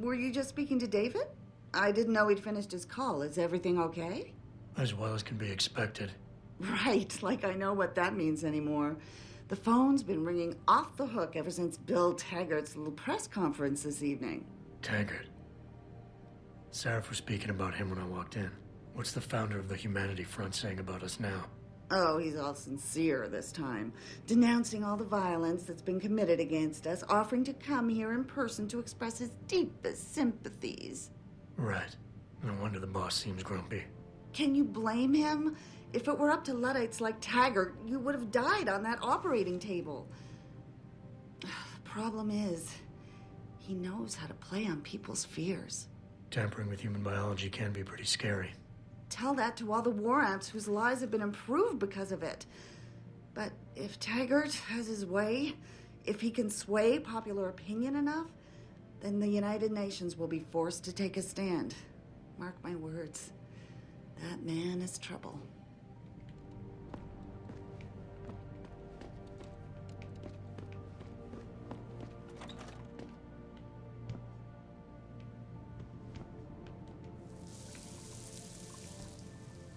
Were you just speaking to David? I didn't know he'd finished his call. Is everything okay? As well as can be expected. Right, like I know what that means anymore. The phone's been ringing off the hook ever since Bill Taggart's little press conference this evening. Taggart. Sarah was speaking about him when I walked in. What's the founder of the Humanity Front saying about us now? Oh, he's all sincere this time, denouncing all the violence that's been committed against us, offering to come here in person to express his deepest sympathies. Right. No wonder the boss seems grumpy. Can you blame him? If it were up to Luddites like Taggart, you would have died on that operating table. The problem is, he knows how to play on people's fears. Tampering with human biology can be pretty scary. Tell that to all the war ants whose lives have been improved because of it. But if Taggart has his way, if he can sway popular opinion enough, then the United Nations will be forced to take a stand. Mark my words. That man is trouble.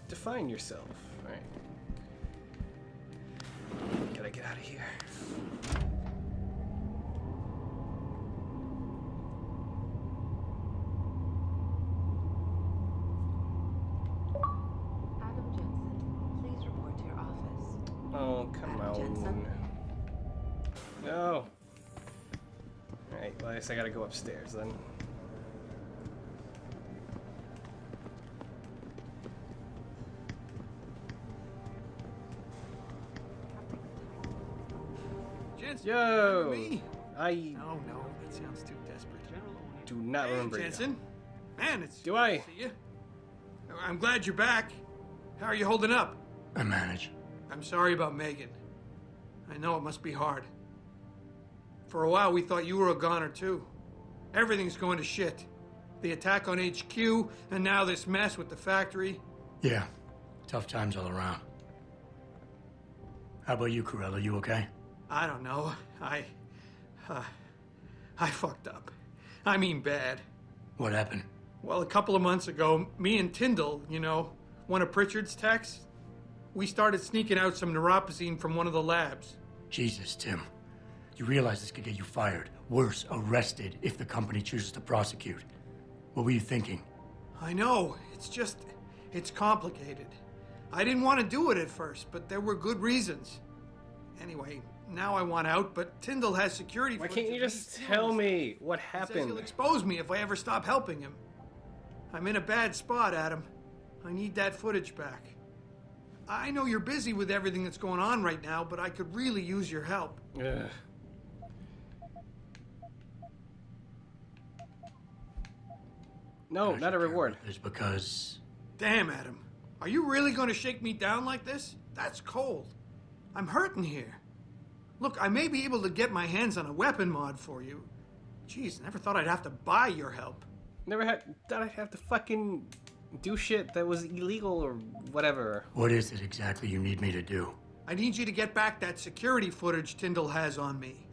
Define yourself. All right. Gotta get out of here. Adam Jensen, please report to your office. Oh, come Adam on. Jensen? No. Alright, well, I guess I gotta go upstairs then. Yo! I No, that sounds too desperate. do not Hey, remember you. Jensen. Man, it's Do I? good to see you. I'm glad you're back. How are you holding up? I manage. I'm sorry about Megan. I know it must be hard. For a while, we thought you were a goner, too. Everything's going to shit. The attack on HQ, and now this mess with the factory. Yeah. Tough times all around. How about you, Corella? You okay? I don't know. I fucked up. I mean bad. What happened? Well, a couple of months ago, me and Tyndall, you know, one of Pritchard's techs, we started sneaking out some neuropozyne from one of the labs. Jesus, Tim. You realize this could get you fired. Worse, arrested if the company chooses to prosecute. What were you thinking? I know. It's complicated. I didn't want to do it at first, but there were good reasons. Anyway, now I want out, but Tyndall has security. Why footage can't you of just me tell films. me what He says happened? he'll expose me if I ever stop helping him. I'm in a bad spot, Adam. I need that footage back. I know you're busy with everything that's going on right now, but I could really use your help. Ugh. No, not a reward. It's because... Damn, Adam. Are you really going to shake me down like this? That's cold. I'm hurting here. Look, I may be able to get my hands on a weapon mod for you. Jeez, never thought I'd have to buy your help. Never thought I'd have to fucking do shit that was illegal or whatever. What is it exactly you need me to do? I need you to get back that security footage Tyndall has on me.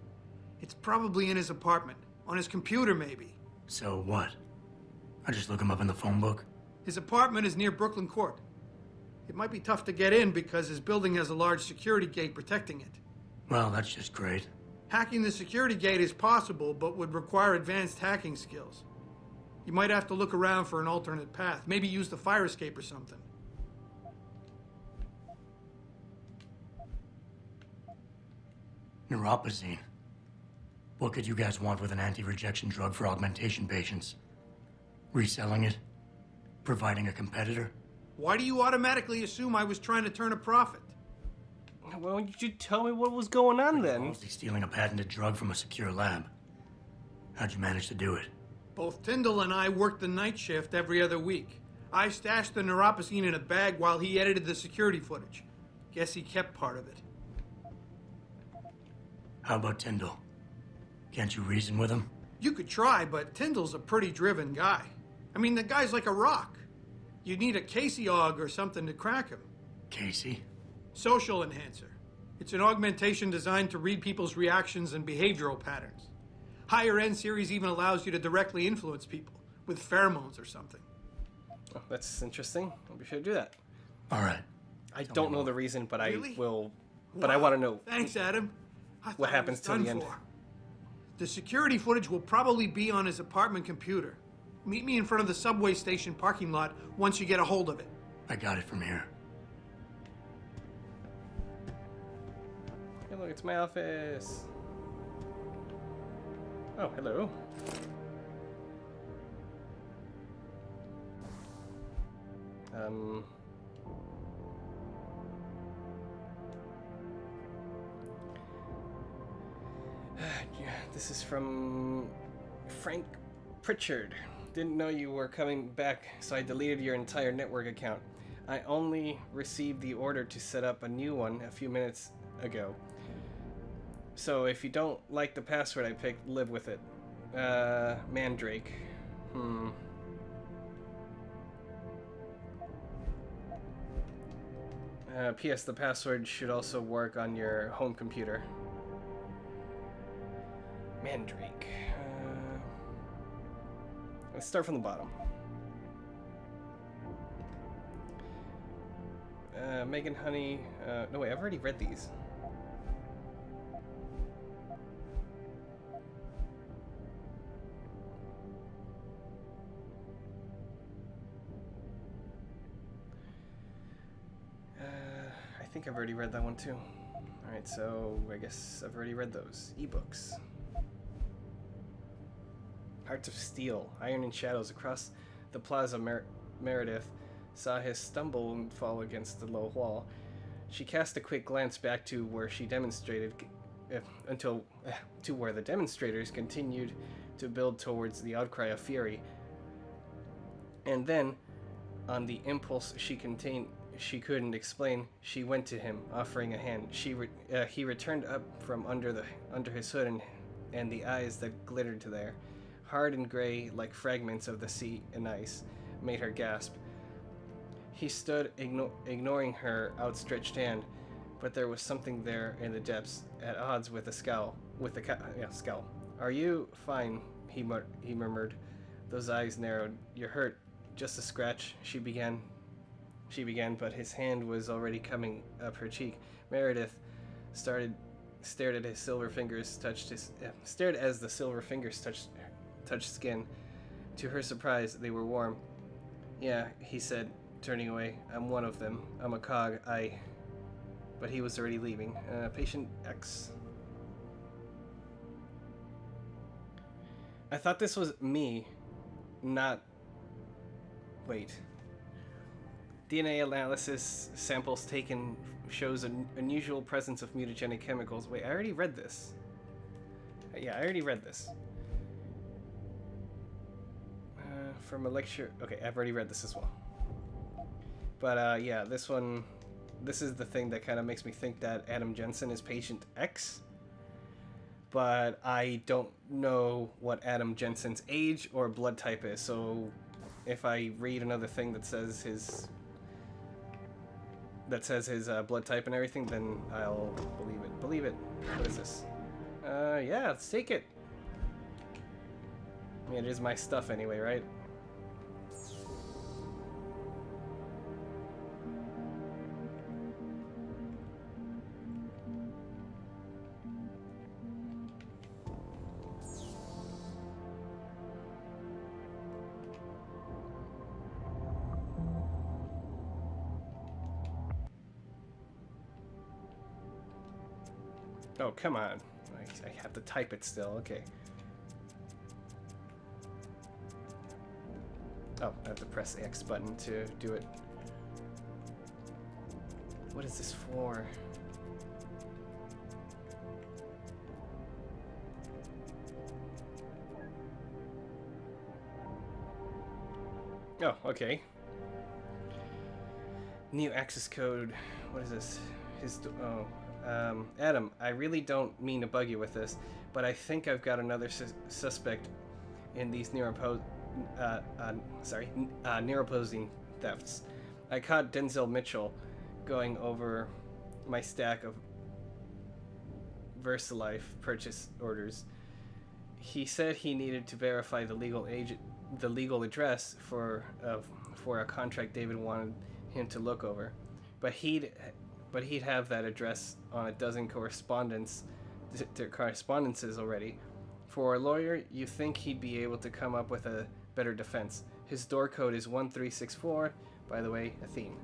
It's probably in his apartment. On his computer, maybe. So what? I just look him up in the phone book? His apartment is near Brooklyn Court. It might be tough to get in because his building has a large security gate protecting it. Well, that's just great. Hacking the security gate is possible, but would require advanced hacking skills. You might have to look around for an alternate path. Maybe use the fire escape or something. Neuropozyne. What could you guys want with an anti-rejection drug for augmentation patients? Reselling it? Providing a competitor? Why do you automatically assume I was trying to turn a profit? Why don't you tell me what was going on then? Mostly stealing a patented drug from a secure lab. How'd you manage to do it? Both Tyndall and I worked the night shift every other week. I stashed the neuropozyne in a bag while he edited the security footage. Guess he kept part of it. How about Tyndall? Can't you reason with him? You could try, but Tyndall's a pretty driven guy. I mean, the guy's like a rock. You'd need a Casey aug or something to crack him. Casey? Social enhancer. It's an augmentation designed to read people's reactions and behavioral patterns. Higher end series even allows you to directly influence people with pheromones or something. Oh, that's interesting. We should do that. All right. I don't know the reason, but Really? I will. But I want to know. Thanks, Adam. I thought What I happens was till done the end? for. The security footage will probably be on his apartment computer. Meet me in front of the subway station parking lot once you get a hold of it. I got it from here. Hey, look, it's my office. Oh, hello. Yeah, this is from Frank Pritchard. Didn't know you were coming back, so I deleted your entire network account. I only received the order to set up a new one a few minutes ago. So if you don't like the password I picked, live with it. Mandrake. P.S. The password should also work on your home computer. Mandrake. Let's start from the bottom. Megan Honey. No, wait, I've already read these. I think I've already read that one too. Alright, so I guess I've already read those. Ebooks. Hearts of Steel. Iron and shadows across the plaza. Meredith saw his stumble and fall against the low wall. She cast a quick glance back to where she demonstrated to where the demonstrators continued to build towards the outcry of fury. And then, on the impulse she couldn't explain, she went to him, offering a hand. He returned up from under his hood, and the eyes that glittered there, hard and gray like fragments of the sea and ice, made her gasp. He stood, ignoring her outstretched hand, but there was something there in the depths, at odds with a scowl. Scowl. "Are you fine?" he murmured. Those eyes narrowed. "You're hurt. Just a scratch." She began, but his hand was already coming up her cheek. Meredith stared as the silver fingers touched skin. To her surprise, they were warm. "Yeah," he said, turning away. "I'm one of them. I'm a cog. But he was already leaving. Patient X. I thought this was me, not... Wait. DNA analysis samples taken shows an unusual presence of mutagenic chemicals. Wait, I already read this. Yeah, I already read this. From a lecture... Okay, I've already read this as well. But, yeah, this one... This is the thing that kind of makes me think that Adam Jensen is Patient X. But I don't know what Adam Jensen's age or blood type is, so if I read another thing that says his blood type and everything, then I'll believe it. Believe it. What is this? Yeah, let's take it. I mean, it is my stuff anyway, right? Oh, come on. I have to type it still. Okay. Oh, I have to press the X button to do it. What is this for? Oh, okay. New access code. What is this? Adam, I really don't mean to bug you with this, but I think I've got another suspect in these near-opposing thefts. I caught Denzel Mitchell going over my stack of VersaLife purchase orders. He said he needed to verify the legal address for a contract David wanted him to look over, but he'd have that address on a dozen correspondences already. For a lawyer, you think he'd be able to come up with a better defense. His door code is 1364. By the way, Athene.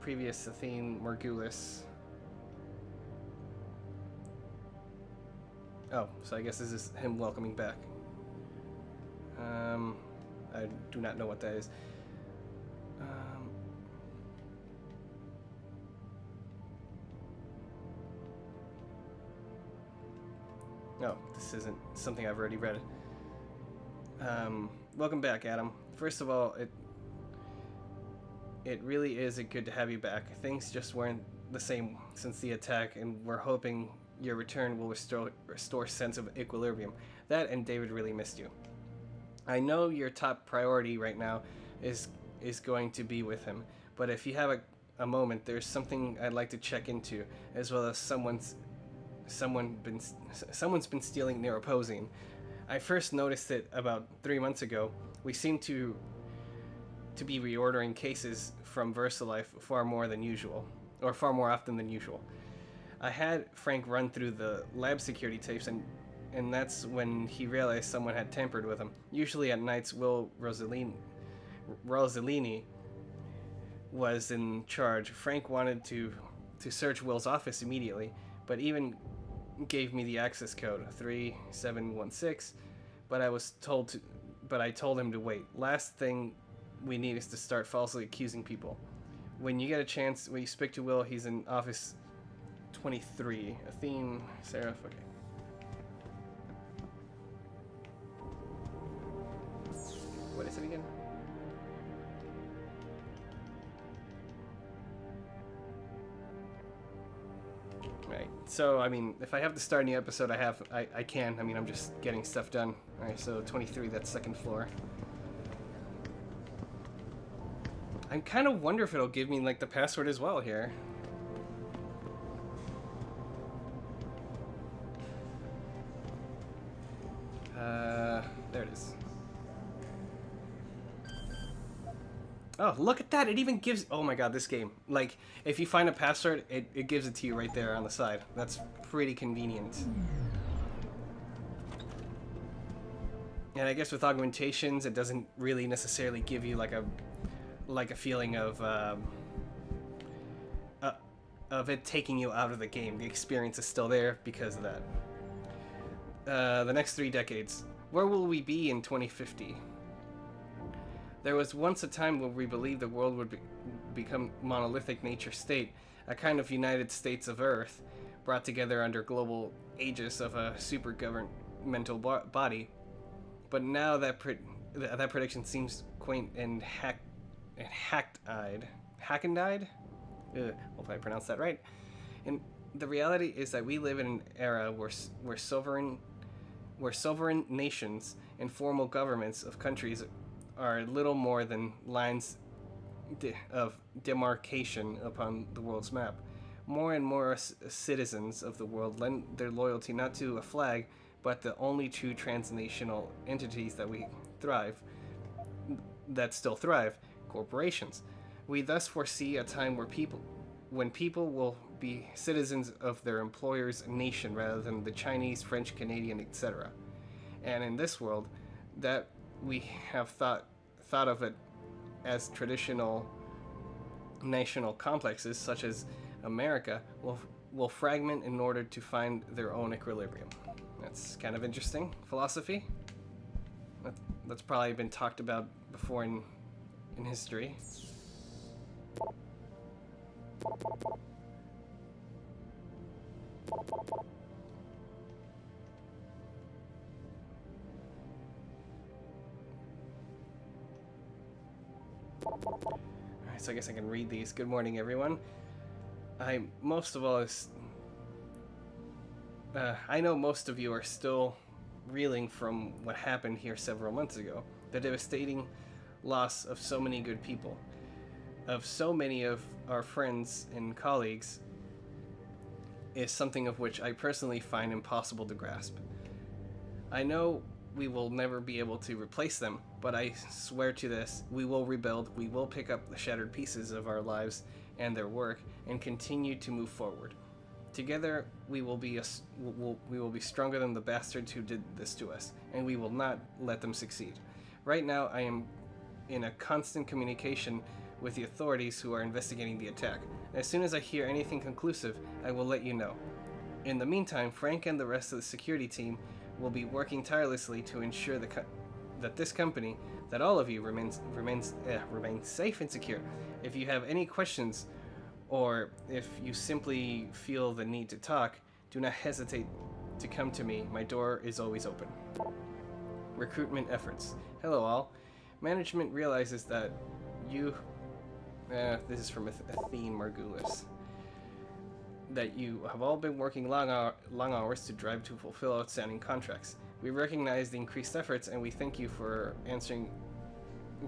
Previous Athene Morgulis. Oh, so I guess this is him welcoming back. I do not know what that is. No, this isn't something I've already read. Welcome back, Adam. First of all, it really is good to have you back. Things just weren't the same since the attack, and we're hoping your return will restore sense of equilibrium. That and David really missed you. I know your top priority right now is going to be with him, but if you have a moment, there's something I'd like to check into, as well as someone's been stealing neuroposine. I first noticed it about 3 months ago. We seem to be reordering cases from VersaLife far more often than usual. I had Frank run through the lab security tapes, and that's when he realized someone had tampered with him. Usually at nights, Will Rosellini was in charge. Frank wanted to search Will's office immediately, but even gave me the access code 3716, but I told him to wait. Last thing we need is to start falsely accusing people. When you get a chance, when you speak to Will, he's in office 23. Athene, Seraph, okay. What is it again? Right. So, I mean, if I have to start a new episode, I can. I mean, I'm just getting stuff done. Alright, so 23, that's second floor. I kind of wonder if it'll give me, like, the password as well here. There it is. Oh, look at that! It even gives... Oh my god, this game. Like, if you find a password, it gives it to you right there on the side. That's pretty convenient. And I guess with augmentations, it doesn't really necessarily give you like a feeling of it taking you out of the game. The experience is still there because of that. The next 3 decades. Where will we be in 2050? There was once a time where we believed the world would become monolithic nature state, a kind of United States of Earth, brought together under global aegis of a super governmental body. But now that prediction seems quaint and hacked-eyed. Hackend-eyed? Hopefully I pronounced that right. And the reality is that we live in an era where sovereign nations and formal governments of countries are little more than lines of demarcation upon the world's map. More and more citizens of the world lend their loyalty not to a flag, but the only two transnational entities that still thrive, corporations. We thus foresee a time when people will be citizens of their employer's nation rather than the Chinese, French, Canadian, etc. And in this world, that we have thought of it as traditional national complexes, such as America, will fragment in order to find their own equilibrium. That's kind of interesting philosophy. That's probably been talked about before in history. Alright, so I guess I can read these. Good morning, everyone. I know most of you are still reeling from what happened here several months ago. The devastating loss of so many good people, of so many of our friends and colleagues, is something of which I personally find impossible to grasp. I know we will never be able to replace them, but I swear to this, we will rebuild, we will pick up the shattered pieces of our lives and their work, and continue to move forward. Together, we will be stronger than the bastards who did this to us, and we will not let them succeed. Right now, I am in a constant communication with the authorities who are investigating the attack. As soon as I hear anything conclusive, I will let you know. In the meantime, Frank and the rest of the security team will be working tirelessly to ensure that this company, that all of you remains safe and secure. If you have any questions, or if you simply feel the need to talk, do not hesitate to come to me. My door is always open. Recruitment efforts. Hello all. Management realizes that you... this is from Athene Margulis. That you have all been working long hours to drive to fulfill outstanding contracts. We recognize the increased efforts and we thank you for answering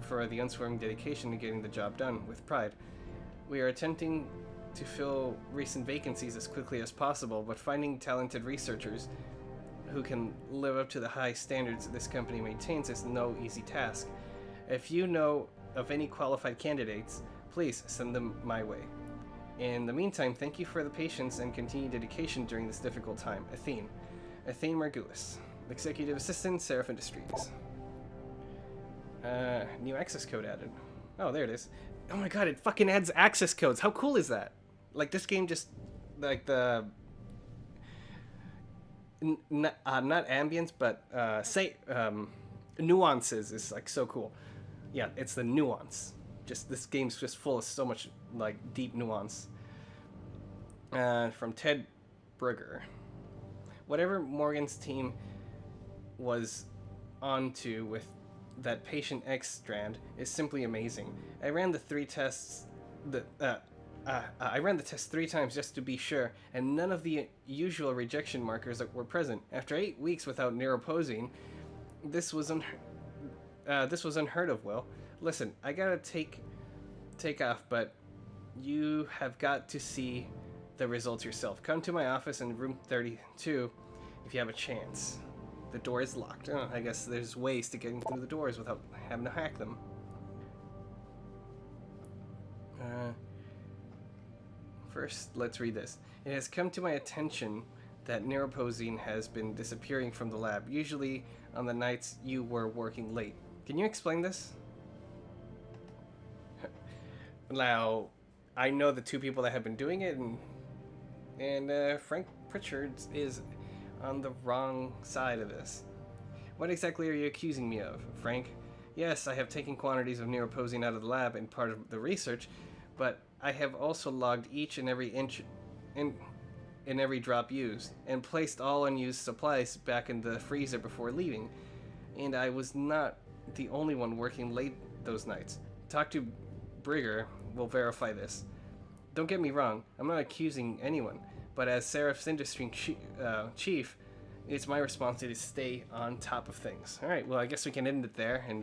for the unswerving dedication to getting the job done with pride. We are attempting to fill recent vacancies as quickly as possible, but finding talented researchers who can live up to the high standards this company maintains is no easy task. If you know of any qualified candidates, please send them my way. In the meantime, thank you for the patience and continued dedication during this difficult time. Athene Margulis. Executive Assistant, Seraph Industries. New access code added. Oh, there it is. Oh my god, it fucking adds access codes. How cool is that? Like, this game just... Like, the... not ambience, but, nuances is, like, so cool. Yeah, it's the nuance. Just, this game's just full of so much, like, deep nuance. From Ted Brugger. Whatever Morgan's team was onto with that Patient X strand is simply amazing. I ran the test 3 times just to be sure, and none of the usual rejection markers that were present. After 8 weeks without neuroposing, this was unheard of. Will, listen, I gotta take off, but you have got to see the results yourself. Come to my office in room 32 if you have a chance. The door is locked. Oh, I guess there's ways to get through the doors without having to hack them. First, let's read this. It has come to my attention that neuroposine has been disappearing from the lab, usually on the nights you were working late. Can you explain this? Now, I know the 2 people that have been doing it, and Frank Pritchard is on the wrong side of this. What exactly are you accusing me of, Frank? Yes, I have taken quantities of neuroposine out of the lab and part of the research, but I have also logged each and every inch in every drop used, and placed all unused supplies back in the freezer before leaving. And I was not the only one working late those nights. Talk to Brigger will verify this. Don't get me wrong, I'm not accusing anyone, but as Seraph's industry chief, it's my responsibility to stay on top of things. Alright, well, I guess we can end it there, and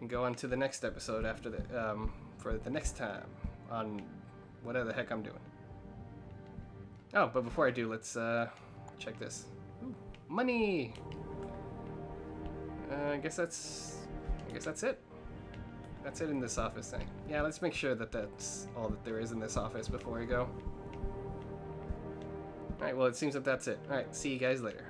go on to the next episode after for the next time on whatever the heck I'm doing. Oh, but before I do, let's check this. Ooh, money! I guess that's it. That's it in this office thing. Yeah, let's make sure that that's all that there is in this office before we go. Alright, well, it seems that that's it. Alright, see you guys later.